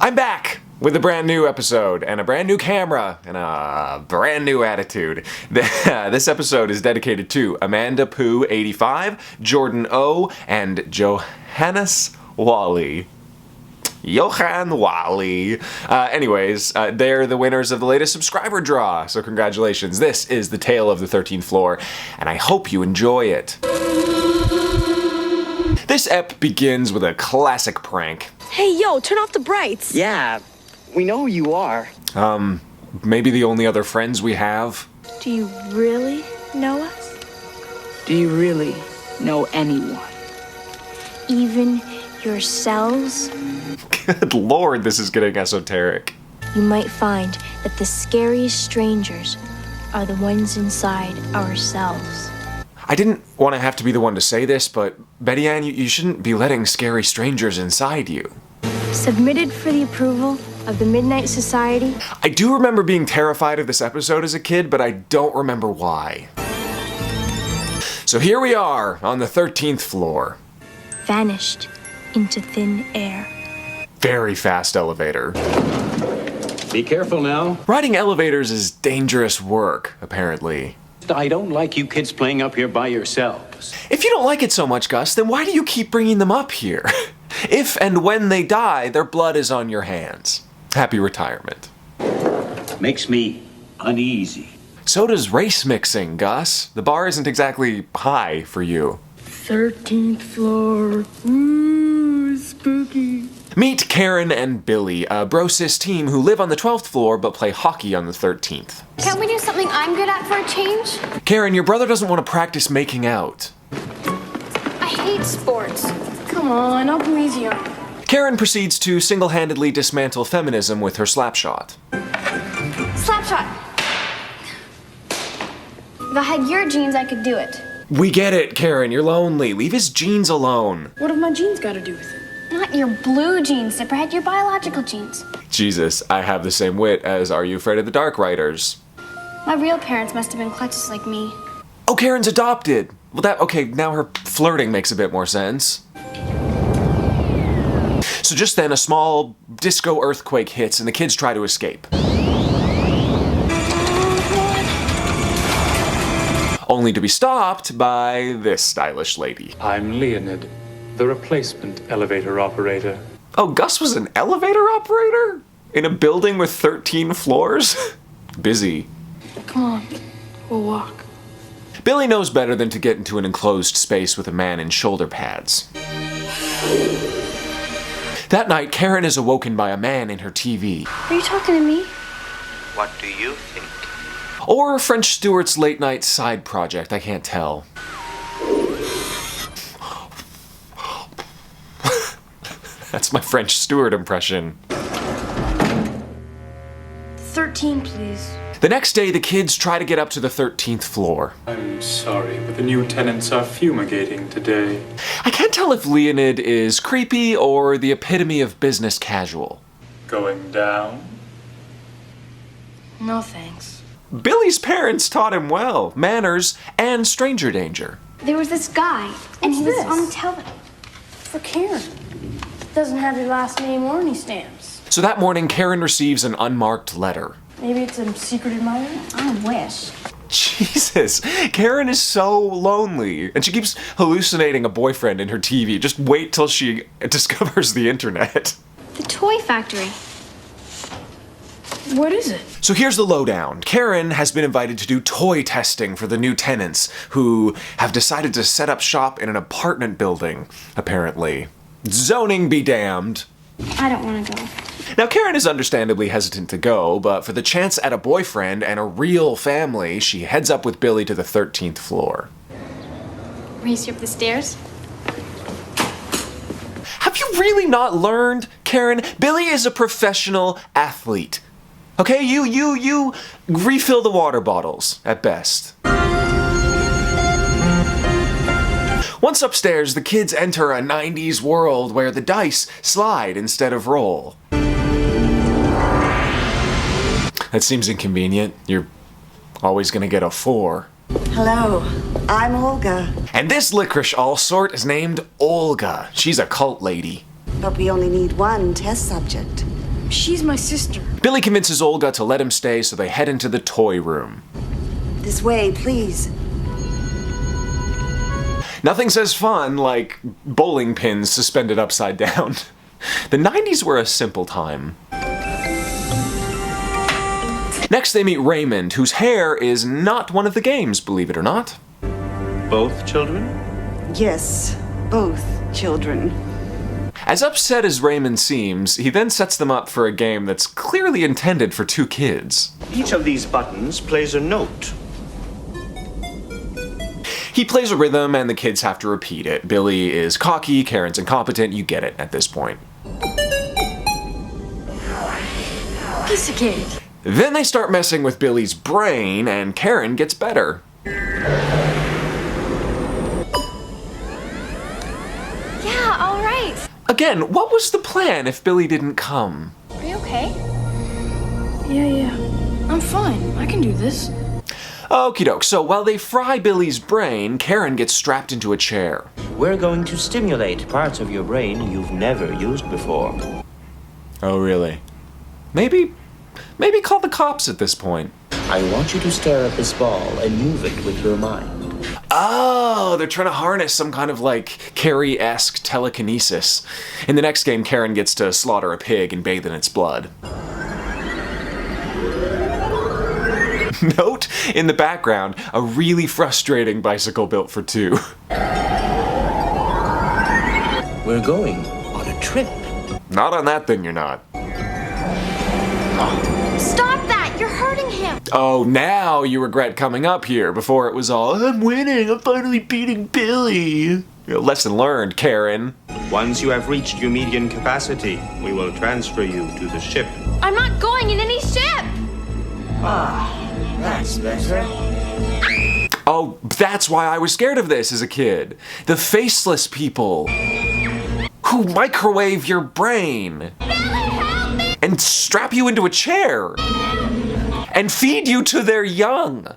I'm back with a brand new episode and a brand new camera and a brand new attitude. This episode is dedicated to Amanda Pooh 85, Jordan O, and Johannes Wally. Johan Wally. They're the winners of the latest subscriber draw, so congratulations. This is the tale of the 13th floor, and I hope you enjoy it. This ep begins with a classic prank. Hey, yo, turn off the brights. Yeah, we know who you are. Maybe the only other friends we have? Do you really know us? Do you really know anyone? Even yourselves? Good lord, this is getting esoteric. You might find that the scariest strangers are the ones inside ourselves. I didn't want to have to be the one to say this, but Betty Ann, you shouldn't be letting scary strangers inside you. Submitted for the approval of the Midnight Society. I do remember being terrified of this episode as a kid, but I don't remember why. So here we are, on the 13th floor. Vanished into thin air. Very fast elevator. Be careful now. Riding elevators is dangerous work, apparently. I don't like you kids playing up here by yourselves. If you don't like it so much, Gus, then why do you keep bringing them up here? If and when they die, their blood is on your hands. Happy retirement. Makes me uneasy. So does race mixing, Gus. The bar isn't exactly high for you. 13th floor. Ooh, spooky. Meet Karen and Billy, a bro-cis team who live on the 12th floor but play hockey on the 13th. Can't we do something I'm good at for a change? Karen, your brother doesn't want to practice making out. I hate sports. Come on, I'll go easy on you. Karen proceeds to single-handedly dismantle feminism with her slapshot. Slapshot. If I had your genes, I could do it. We get it, Karen, you're lonely. Leave his genes alone. What have my genes got to do with it? Not your blue genes, Zipperhead, your biological genes. Jesus, I have the same wit as Are You Afraid of the Dark writers. My real parents must have been klutches like me. Oh, Karen's adopted. Well, okay, now her flirting makes a bit more sense. So just then, a small disco earthquake hits and the kids try to escape. Only to be stopped by this stylish lady. I'm Leonid, the replacement elevator operator. Oh, Gus was an elevator operator? In a building with 13 floors? Busy. Come on, we'll walk. Billy knows better than to get into an enclosed space with a man in shoulder pads. That night, Karen is awoken by a man in her TV. Are you talking to me? What do you think? Or French Stewart's late night side project, I can't tell. That's my French Stewart impression. 13, please. The next day, the kids try to get up to the 13th floor. I'm sorry, but the new tenants are fumigating today. I can't tell if Leonid is creepy or the epitome of business casual. Going down? No thanks. Billy's parents taught him well, manners and stranger danger. There was this guy, and he was on television. For Karen. Doesn't have your last name or any stamps. So that morning, Karen receives an unmarked letter. Maybe it's a secret admirer? I wish. Jesus, Karen is so lonely, and she keeps hallucinating a boyfriend in her TV. Just wait till she discovers the internet. The toy factory. What is it? So here's the lowdown. Karen has been invited to do toy testing for the new tenants, who have decided to set up shop in an apartment building, apparently. Zoning be damned. I don't want to go. Now, Karen is understandably hesitant to go, but for the chance at a boyfriend and a real family, she heads up with Billy to the 13th floor. Race you up the stairs? Have you really not learned, Karen? Billy is a professional athlete. Okay, you refill the water bottles, at best. Once upstairs, the kids enter a 90s world where the dice slide instead of roll. That seems inconvenient. You're always gonna get a 4. Hello, I'm Olga. And this licorice all sort is named Olga. She's a cult lady. But we only need one test subject. She's my sister. Billy convinces Olga to let him stay, so they head into the toy room. This way, please. Nothing says fun like bowling pins suspended upside down. The 90s were a simple time. Next they meet Raymond, whose hair is not one of the games, believe it or not. Both children? Yes, both children. As upset as Raymond seems, he then sets them up for a game that's clearly intended for 2 kids. Each of these buttons plays a note. He plays a rhythm and the kids have to repeat it. Billy is cocky, Karen's incompetent, you get it at this point. Piece of cake. Then they start messing with Billy's brain and Karen gets better. Yeah, all right. Again, what was the plan if Billy didn't come? Are you okay? Yeah. I'm fine. I can do this. Okie doke, so while they fry Billy's brain, Karen gets strapped into a chair. We're going to stimulate parts of your brain you've never used before. Oh, really? Maybe call the cops at this point. I want you to stare at this ball and move it with your mind. Oh, they're trying to harness some kind of like Carrie-esque telekinesis. In the next game, Karen gets to slaughter a pig and bathe in its blood. Note in the background, a really frustrating bicycle built for 2. We're going on a trip. Not on that thing, you're not. Stop that! You're hurting him! Oh, now you regret coming up here. Before it was all, I'm winning, I'm finally beating Billy. Lesson learned, Karen. Once you have reached your median capacity, we will transfer you to the ship. I'm not going in any ship! That's better. Oh, that's why I was scared of this as a kid. The faceless people who microwave your brain and strap you into a chair and feed you to their young.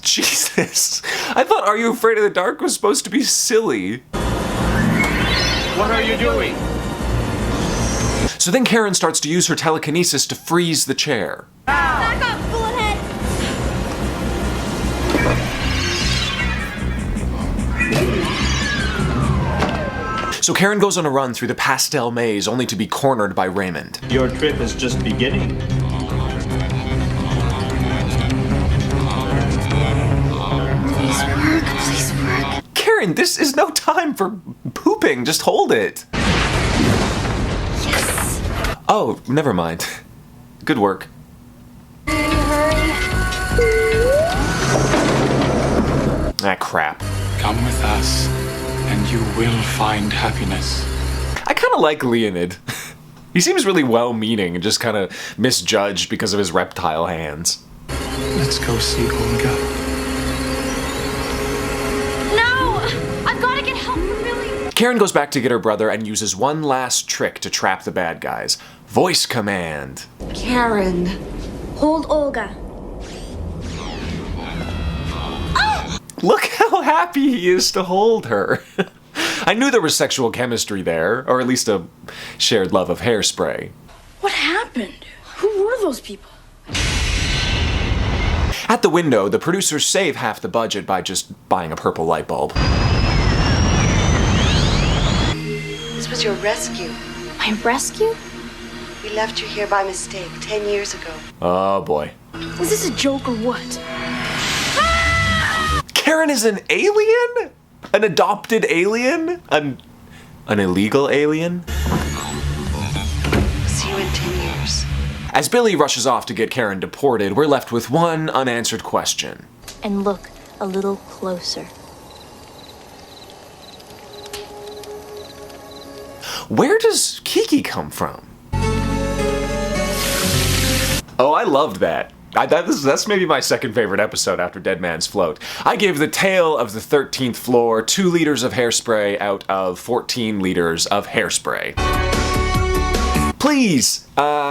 Jesus. I thought Are You Afraid of the Dark was supposed to be silly. What are you doing? So then Karen starts to use her telekinesis to freeze the chair. Back up, bullethead! So Karen goes on a run through the pastel maze only to be cornered by Raymond. Your trip is just beginning. Please work. Karen, this is no time for pooping. Just hold it. Yes! Oh, never mind. Good work. Hurry. Ah, crap. Come with us, and you will find happiness. I kind of like Leonid. He seems really well-meaning and just kind of misjudged because of his reptile hands. Let's go see Olga. No! I've got to get help from Billy! Karen goes back to get her brother and uses one last trick to trap the bad guys. Voice command. Karen. Hold Olga. Look how happy he is to hold her. I knew there was sexual chemistry there, or at least a shared love of hairspray. What happened? Who were those people? At the window, the producers save half the budget by just buying a purple light bulb. This was your rescue. My rescue? We left you here by mistake 10 years ago. Oh boy. Is this a joke or what? Karen is an alien? An adopted alien? An illegal alien? See you in 10 years. As Billy rushes off to get Karen deported, we're left with one unanswered question. And look a little closer. Where does Kiki come from? Oh, I loved that. That's maybe my second favorite episode after Dead Man's Float. I gave The Tale of the 13th Floor 2 liters of hairspray out of 14 liters of hairspray. Please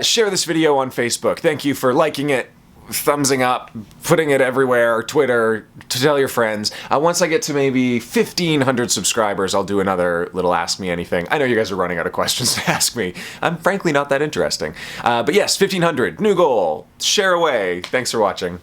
share this video on Facebook. Thank you for liking it, thumbsing up, putting it everywhere, Twitter, to tell your friends. Once I get to maybe 1,500 subscribers, I'll do another little Ask Me Anything. I know you guys are running out of questions to ask me. I'm frankly not that interesting. But yes, 1,500, new goal. Share away. Thanks for watching.